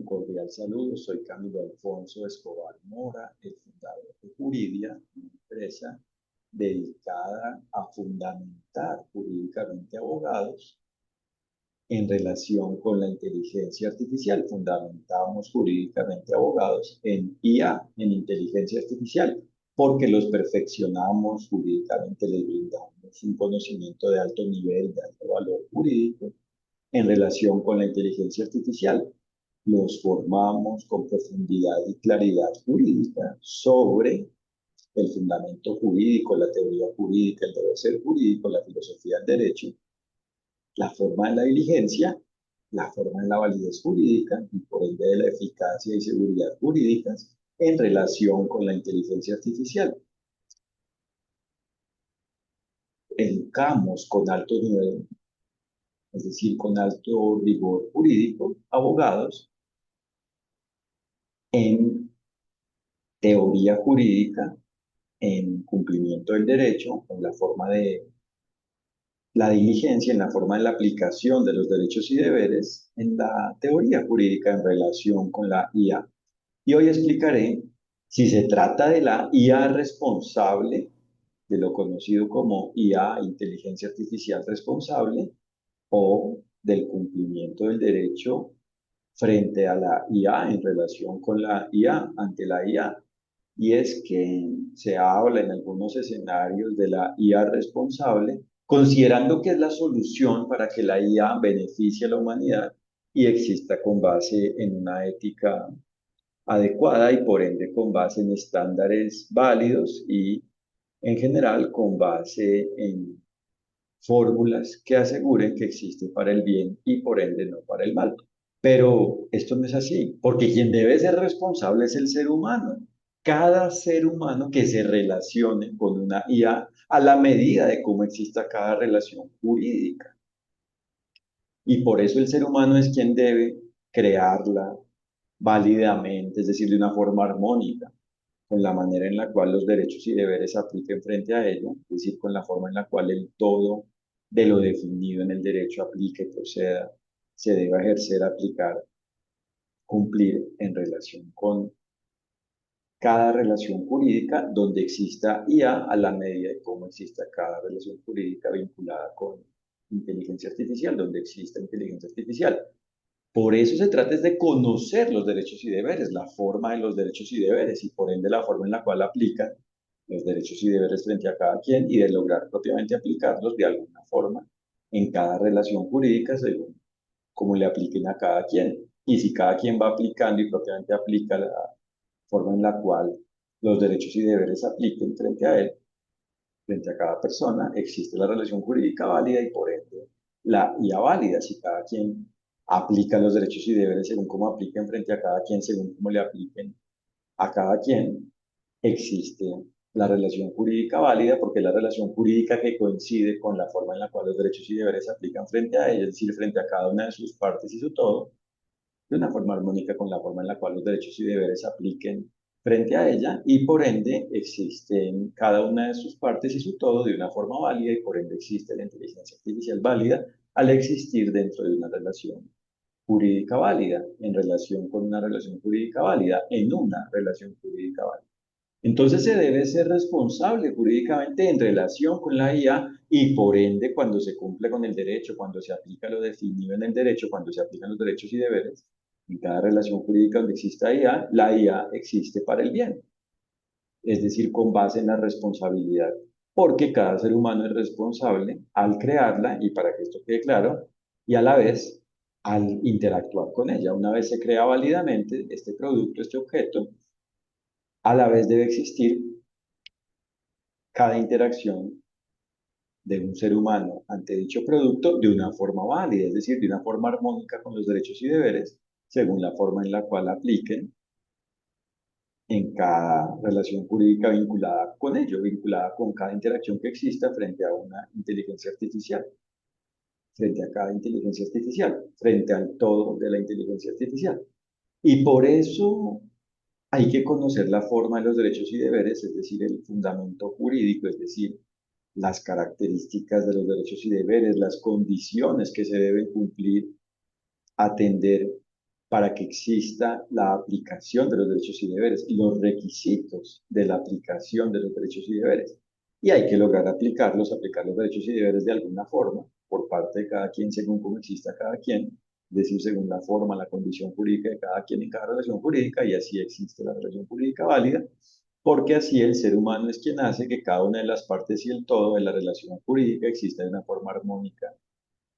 cordial saludo. Soy Camilo Alfonso Escobar Mora, el fundador de Juridia, una empresa dedicada a fundamentar jurídicamente abogados en relación con la inteligencia artificial. Fundamentamos jurídicamente abogados en IA, en inteligencia artificial, porque los perfeccionamos jurídicamente, les brindamos un conocimiento de alto nivel, de alto valor jurídico en relación con la inteligencia artificial. Los formamos con profundidad y claridad jurídica sobre el fundamento jurídico, la teoría jurídica, el deber ser jurídico, la filosofía del derecho, la forma de la diligencia, la forma de la validez jurídica y por ende de la eficacia y seguridad jurídicas en relación con la inteligencia artificial. Educamos con alto nivel, es decir, con alto rigor jurídico, abogados en teoría jurídica, en cumplimiento del derecho, en la forma de la diligencia, en la forma de la aplicación de los derechos y deberes, en la teoría jurídica en relación con la IA. Y hoy explicaré si se trata de la IA responsable, de lo conocido como IA, inteligencia artificial responsable, o del cumplimiento del derecho frente a la IA en relación con la IA, ante la IA. Y es que se habla en algunos escenarios de la IA responsable, considerando que es la solución para que la IA beneficie a la humanidad y exista con base en una ética adecuada y por ende con base en estándares válidos y en general con base en fórmulas que aseguren que existe para el bien y por ende no para el mal. Pero esto no es así, porque quien debe ser responsable es el ser humano. Cada ser humano que se relacione con una IA a la medida de cómo exista cada relación jurídica. Y por eso el ser humano es quien debe crearla válidamente, es decir, de una forma armónica, con la manera en la cual los derechos y deberes se apliquen frente a ello, es decir, con la forma en la cual el todo de lo definido en el derecho aplique, proceda, se deba ejercer, aplicar, cumplir en relación con cada relación jurídica donde exista IA a la medida de cómo exista cada relación jurídica vinculada con inteligencia artificial, donde exista inteligencia artificial. Por eso se trata es de conocer los derechos y deberes, la forma de los derechos y deberes y por ende la forma en la cual aplican los derechos y deberes frente a cada quien y de lograr propiamente aplicarlos de alguna forma en cada relación jurídica según cómo le apliquen a cada quien. Y si cada quien va aplicando y propiamente aplica la forma en la cual los derechos y deberes se apliquen frente a él, frente a cada persona, existe la relación jurídica válida y por ende la IA válida. Si cada quien aplica los derechos y deberes según cómo apliquen frente a cada quien, según cómo le apliquen a cada quien, existe la relación jurídica válida porque es la relación jurídica que coincide con la forma en la cual los derechos y deberes se aplican frente a ella, es decir, frente a cada una de sus partes y su todo, de una forma armónica con la forma en la cual los derechos y deberes se apliquen frente a ella y por ende existen cada una de sus partes y su todo de una forma válida y por ende existe la inteligencia artificial válida al existir dentro de una relación jurídica válida, en relación con una relación jurídica válida, en una relación jurídica válida. Entonces se debe ser responsable jurídicamente en relación con la IA y por ende cuando se cumple con el derecho, cuando se aplica lo definido en el derecho, cuando se aplican los derechos y deberes, en cada relación jurídica donde exista IA, la IA existe para el bien, es decir, con base en la responsabilidad, porque cada ser humano es responsable al crearla y para que esto quede claro, y a la vez al interactuar con ella. Una vez se crea válidamente este producto, este objeto, a la vez debe existir cada interacción de un ser humano ante dicho producto de una forma válida, es decir, de una forma armónica con los derechos y deberes, según la forma en la cual apliquen en cada relación jurídica vinculada con ello, vinculada con cada interacción que exista frente a una inteligencia artificial, frente a cada inteligencia artificial, frente al todo de la inteligencia artificial. Y por eso hay que conocer la forma de los derechos y deberes, es decir, el fundamento jurídico, es decir, las características de los derechos y deberes, las condiciones que se deben cumplir, atender para que exista la aplicación de los derechos y deberes, los requisitos de la aplicación de los derechos y deberes. Y hay que lograr aplicarlos, aplicar los derechos y deberes de alguna forma, por parte de cada quien, según cómo exista cada quien, es decir, según la forma, la condición jurídica de cada quien en cada relación jurídica, y así existe la relación jurídica válida, porque así el ser humano es quien hace que cada una de las partes y el todo de la relación jurídica exista de una forma armónica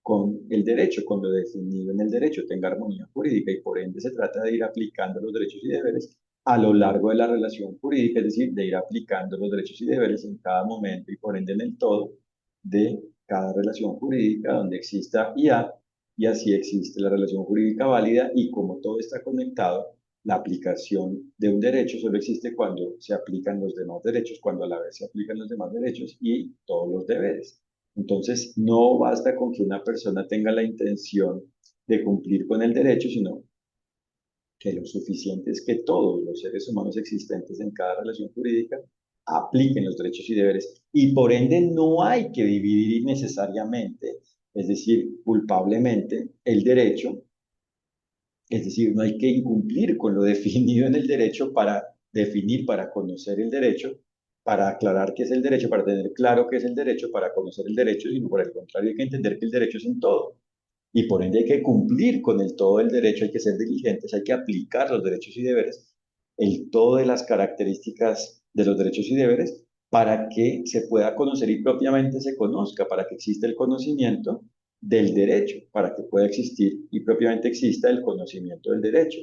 con el derecho, con lo definido en el derecho, tenga armonía jurídica y por ende se trata de ir aplicando los derechos y deberes a lo largo de la relación jurídica, es decir, de ir aplicando los derechos y deberes en cada momento y por ende en el todo de cada relación jurídica donde exista IA y así existe la relación jurídica válida y como todo está conectado, la aplicación de un derecho solo existe cuando se aplican los demás derechos, cuando a la vez se aplican los demás derechos y todos los deberes. Entonces, no basta con que una persona tenga la intención de cumplir con el derecho, sino que lo suficiente es que todos los seres humanos existentes en cada relación jurídica apliquen los derechos y deberes. Y por ende no hay que dividir innecesariamente, es decir, culpablemente, el derecho, es decir, no hay que incumplir con lo definido en el derecho para definir, para conocer el derecho, para aclarar qué es el derecho, para tener claro qué es el derecho, para conocer el derecho, sino por el contrario hay que entender que el derecho es un todo. Y por ende hay que cumplir con el todo del derecho, hay que ser diligentes, hay que aplicar los derechos y deberes, el todo de las características de los derechos y deberes, para que se pueda conocer y propiamente se conozca, para que exista el conocimiento del derecho, para que pueda existir y propiamente exista el conocimiento del derecho.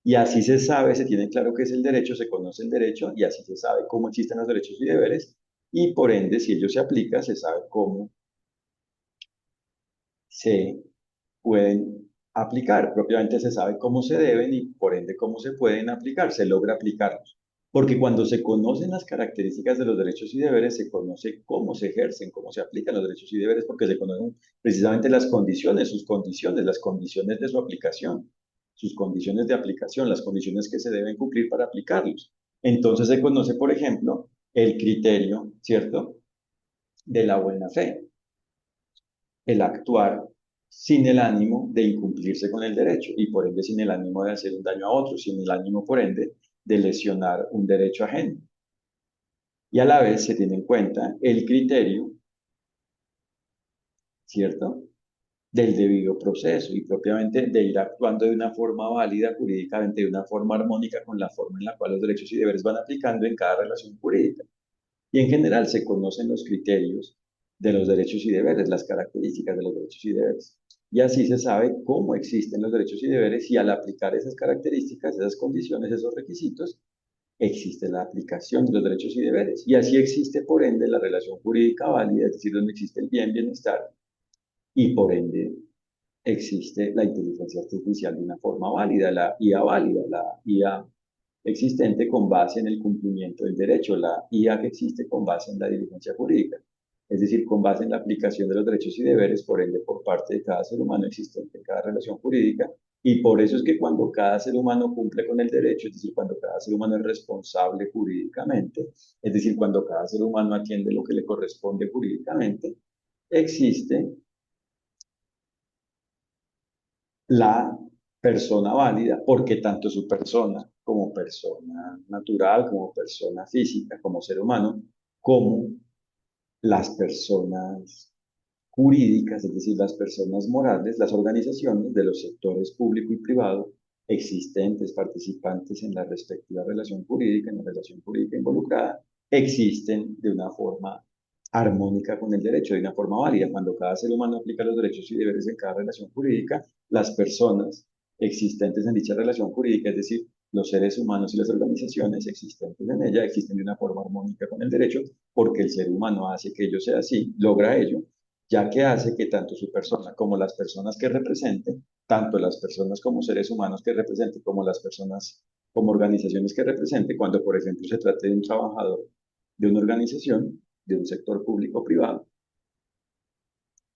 Y así se sabe, se tiene claro qué es el derecho, se conoce el derecho y así se sabe cómo existen los derechos y deberes y por ende, si ello se aplica, se sabe cómo se pueden aplicar. Propiamente se sabe cómo se deben y por ende cómo se pueden aplicar, se logra aplicarlos. Porque cuando se conocen las características de los derechos y deberes, se conoce cómo se ejercen, cómo se aplican los derechos y deberes, porque se conocen precisamente las condiciones, sus condiciones, las condiciones de su aplicación, sus condiciones de aplicación, las condiciones que se deben cumplir para aplicarlos. Entonces se conoce, por ejemplo, el criterio, ¿cierto?, de la buena fe, el actuar sin el ánimo de incumplirse con el derecho y por ende sin el ánimo de hacer un daño a otro, sin el ánimo por ende de lesionar un derecho ajeno. Y a la vez se tiene en cuenta el criterio, ¿cierto?, del debido proceso y propiamente de ir actuando de una forma válida jurídicamente, de una forma armónica con la forma en la cual los derechos y deberes van aplicando en cada relación jurídica. Y en general se conocen los criterios de los derechos y deberes, las características de los derechos y deberes. Y así se sabe cómo existen los derechos y deberes y al aplicar esas características, esas condiciones, esos requisitos, existe la aplicación de los derechos y deberes. Y así existe, por ende, la relación jurídica válida, es decir, donde existe el bien, bienestar, y por ende existe la inteligencia artificial de una forma válida, la IA existente con base en el cumplimiento del derecho, la IA que existe con base en la diligencia jurídica, es decir, con base en la aplicación de los derechos y deberes, por ende, por parte de cada ser humano existente en cada relación jurídica, y por eso es que cuando cada ser humano cumple con el derecho, es decir, cuando cada ser humano es responsable jurídicamente, es decir, cuando cada ser humano atiende lo que le corresponde jurídicamente, existe la persona válida, porque tanto su persona como persona natural, como persona física, como ser humano, como las personas jurídicas, es decir, las personas morales, las organizaciones de los sectores público y privado existentes, participantes en la respectiva relación jurídica, en la relación jurídica involucrada, existen de una forma armónica con el derecho, de una forma válida. Cuando cada ser humano aplica los derechos y deberes en cada relación jurídica, las personas existentes en dicha relación jurídica, es decir, los seres humanos y las organizaciones existentes en ella, existen de una forma armónica con el derecho, porque el ser humano hace que ello sea así, logra ello, ya que hace que tanto su persona como las personas que representen, tanto las personas como seres humanos que representen, como las personas como organizaciones que representen, cuando por ejemplo se trate de un trabajador de una organización, de un sector público o privado,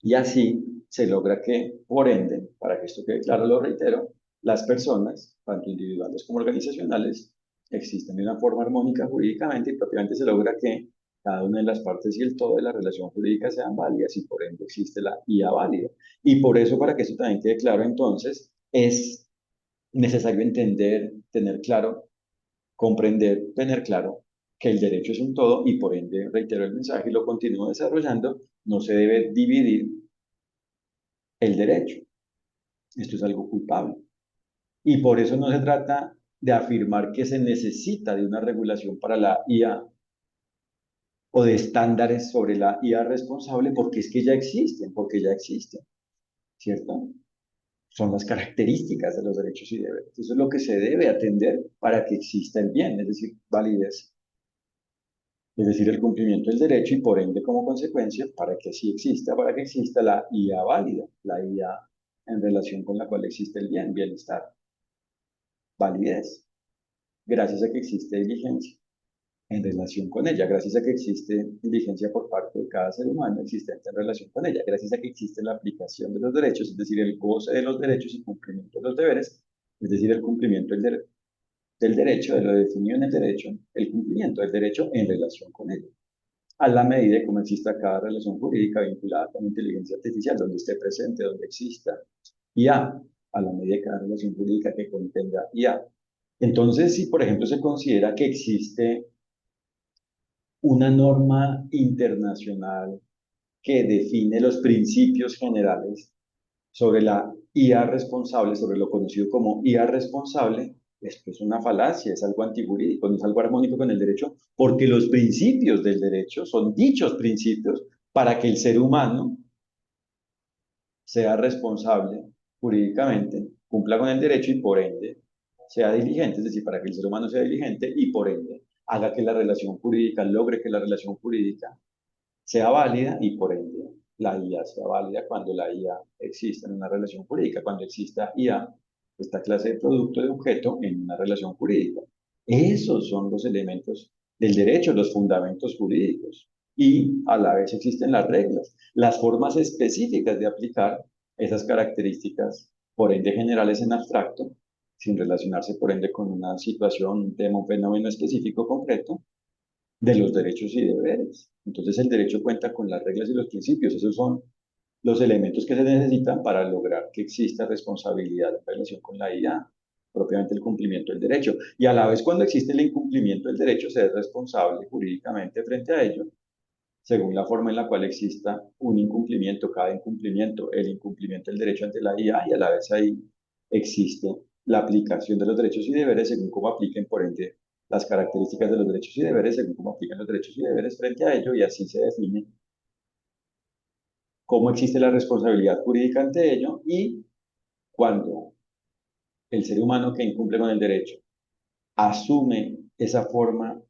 y así se logra que, por ende, para que esto quede claro, lo reitero, las personas, tanto individuales como organizacionales, existen de una forma armónica jurídicamente y propiamente se logra que cada una de las partes y el todo de la relación jurídica sean válidas y por ende existe la IA válida. Y por eso, para que esto también quede claro, entonces, es necesario entender, tener claro, comprender, tener claro que el derecho es un todo y por ende, reitero el mensaje y lo continúo desarrollando, no se debe dividir el derecho. Esto es algo culpable. Y por eso no se trata de afirmar que se necesita de una regulación para la IA o de estándares sobre la IA responsable, porque es que ya existen, porque ya existen, ¿cierto? Son las características de los derechos y deberes. Eso es lo que se debe atender para que exista el bien, es decir, validez, es decir, el cumplimiento del derecho y por ende como consecuencia, para que así exista, para que exista la IA válida, la IA en relación con la cual existe el bien, bienestar, validez, gracias a que existe diligencia en relación con ella, gracias a que existe diligencia por parte de cada ser humano existente en relación con ella, gracias a que existe la aplicación de los derechos, es decir, el goce de los derechos y cumplimiento de los deberes, es decir, el cumplimiento del derecho, de lo definido en el derecho, el cumplimiento del derecho en relación con ello, a la medida de cómo exista cada relación jurídica vinculada con inteligencia artificial, donde esté presente, donde exista IA, a la medida de cada relación jurídica que contenga IA. Entonces, si por ejemplo se considera que existe una norma internacional que define los principios generales sobre la IA responsable, sobre lo conocido como IA responsable, esto es una falacia, es algo antijurídico, no es algo armónico con el derecho, porque los principios del derecho son dichos principios para que el ser humano sea responsable jurídicamente, cumpla con el derecho y por ende sea diligente, es decir, para que el ser humano sea diligente y por ende haga que la relación jurídica, logre que la relación jurídica sea válida y por ende la IA sea válida cuando la IA exista en una relación jurídica, cuando exista IA, esta clase de producto de objeto en una relación jurídica. Esos son los elementos del derecho, los fundamentos jurídicos. Y a la vez existen las reglas, las formas específicas de aplicar esas características, por ende generales en abstracto, sin relacionarse por ende con una situación, un tema, un fenómeno específico concreto, de los derechos y deberes. Entonces el derecho cuenta con las reglas y los principios. Esos son los elementos que se necesitan para lograr que exista responsabilidad en relación con la IA, propiamente el cumplimiento del derecho. Y a la vez cuando existe el incumplimiento del derecho, se es responsable jurídicamente frente a ello, según la forma en la cual exista un incumplimiento, cada incumplimiento, el incumplimiento del derecho ante la IA y a la vez ahí existe la aplicación de los derechos y deberes según cómo apliquen por ende las características de los derechos y deberes según cómo aplican los derechos y deberes frente a ello y así se define cómo existe la responsabilidad jurídica ante ello y cuando el ser humano que incumple con el derecho asume esa forma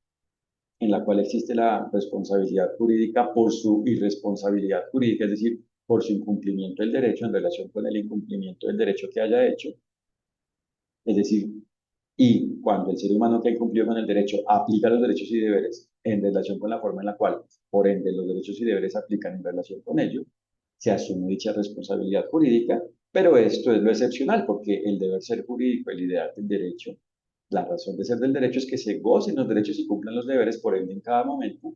en la cual existe la responsabilidad jurídica por su irresponsabilidad jurídica, es decir, por su incumplimiento del derecho en relación con el incumplimiento del derecho que haya hecho, es decir, y cuando el ser humano que ha incumplido con el derecho aplica los derechos y deberes en relación con la forma en la cual, por ende, los derechos y deberes aplican en relación con ello, se asume dicha responsabilidad jurídica, pero esto es lo excepcional porque el deber ser jurídico, el ideal del derecho, la razón de ser del derecho es que se gocen los derechos y cumplan los deberes, por ende, en cada momento,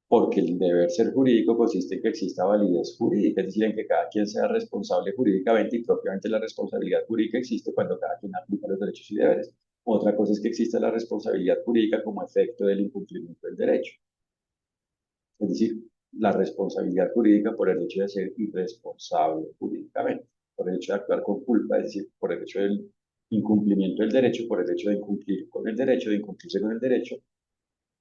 porque el deber ser jurídico consiste en que exista validez jurídica, es decir, en que cada quien sea responsable jurídicamente y propiamente la responsabilidad jurídica existe cuando cada quien aplica los derechos y deberes. Otra cosa es que exista la responsabilidad jurídica como efecto del incumplimiento del derecho, es decir, la responsabilidad jurídica por el hecho de ser irresponsable jurídicamente, por el hecho de actuar con culpa, es decir, por el hecho del incumplimiento del derecho, por el hecho de incumplir con el derecho, de incumplirse con el derecho,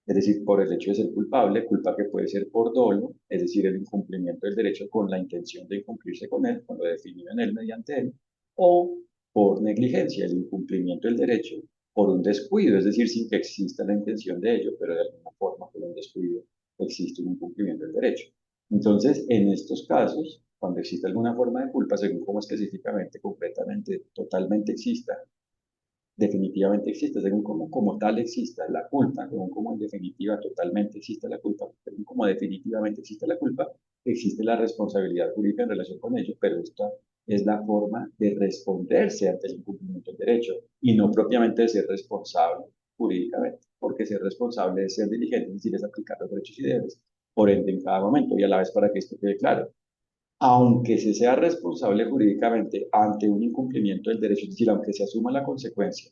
es decir, por el hecho de ser culpable, culpa que puede ser por dolo, es decir, el incumplimiento del derecho con la intención de incumplirse con él, con lo definido en él mediante él, o por negligencia, el incumplimiento del derecho por un descuido, es decir, sin que exista la intención de ello, pero de alguna forma por un descuido existe un incumplimiento del derecho. Entonces, en estos casos, cuando existe alguna forma de culpa, según como específicamente, concretamente, totalmente exista, definitivamente existe, según como tal exista la culpa, según como en definitiva totalmente existe la culpa, según como definitivamente existe la culpa, existe la responsabilidad jurídica en relación con ello, pero esta es la forma de responderse ante el incumplimiento del derecho y no propiamente de ser responsable jurídicamente, porque ser responsable es ser diligente, es decir, es aplicar los derechos y deberes, por ende en cada momento y a la vez para que esto quede claro. aunque se sea responsable jurídicamente ante un incumplimiento del derecho, es decir, aunque se asuma la consecuencia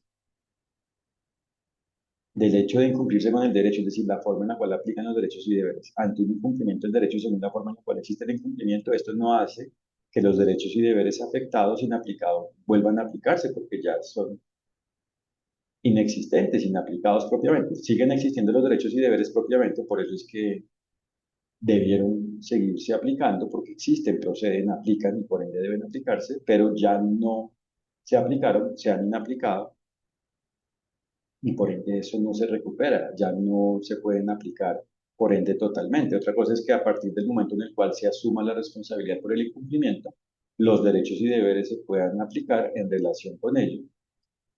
del hecho de incumplirse con el derecho, es decir, la forma en la cual aplican los derechos y deberes ante un incumplimiento del derecho según la forma en la cual existe el incumplimiento, esto no hace que los derechos y deberes afectados, inaplicados, vuelvan a aplicarse porque ya son inexistentes, inaplicados propiamente. Siguen existiendo los derechos y deberes propiamente, por eso es que debieron seguirse aplicando porque existen, proceden, aplican y por ende deben aplicarse, pero ya no se aplicaron, se han inaplicado y por ende eso no se recupera, ya no se pueden aplicar por ende totalmente. Otra cosa es que a partir del momento en el cual se asuma la responsabilidad por el incumplimiento, los derechos y deberes se puedan aplicar en relación con ello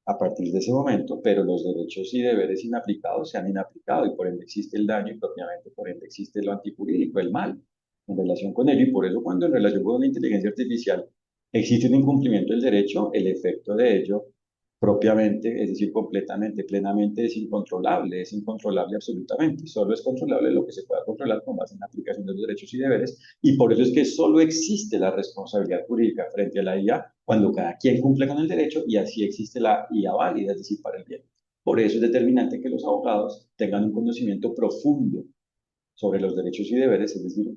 a partir de ese momento, pero los derechos y deberes inaplicados se han inaplicado y por ende existe el daño y propiamente por ende existe lo antijurídico, el mal en relación con ello y por eso cuando en relación con una inteligencia artificial existe un incumplimiento del derecho, el efecto de ello propiamente, es decir, completamente, plenamente es incontrolable absolutamente. Solo es controlable lo que se pueda controlar con base en la aplicación de los derechos y deberes y por eso es que solo existe la responsabilidad jurídica frente a la IA cuando cada quien cumple con el derecho y así existe la IA válida, es decir, para el bien. Por eso es determinante que los abogados tengan un conocimiento profundo sobre los derechos y deberes, es decir,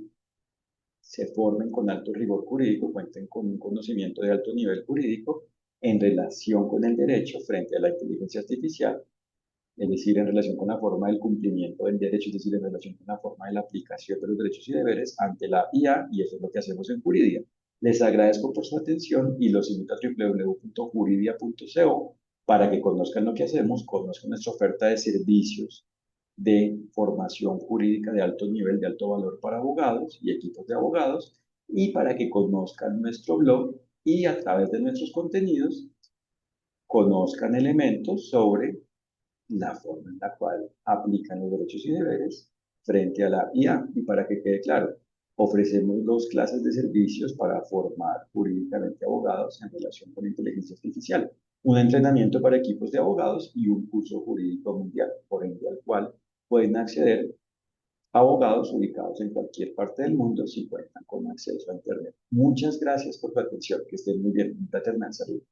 se formen con alto rigor jurídico, cuenten con un conocimiento de alto nivel jurídico en relación con el derecho frente a la inteligencia artificial, es decir, en relación con la forma del cumplimiento del derecho, es decir, en relación con la forma de la aplicación de los derechos y deberes ante la IA, y eso es lo que hacemos en Juridia. Les agradezco por su atención y los invito a www.juridia.co para que conozcan lo que hacemos, conozcan nuestra oferta de servicios de formación jurídica de alto nivel, de alto valor para abogados y equipos de abogados, y para que conozcan nuestro blog y a través de nuestros contenidos conozcan elementos sobre la forma en la cual aplican los derechos y deberes frente a la IA. Y para que quede claro, ofrecemos dos clases de servicios para formar jurídicamente abogados en relación con inteligencia artificial. Un entrenamiento para equipos de abogados y un curso jurídico mundial, por ende al cual pueden acceder abogados ubicados en cualquier parte del mundo si cuentan con acceso a Internet. Muchas gracias por tu atención. Que estén muy bien. Un fraternal saludo.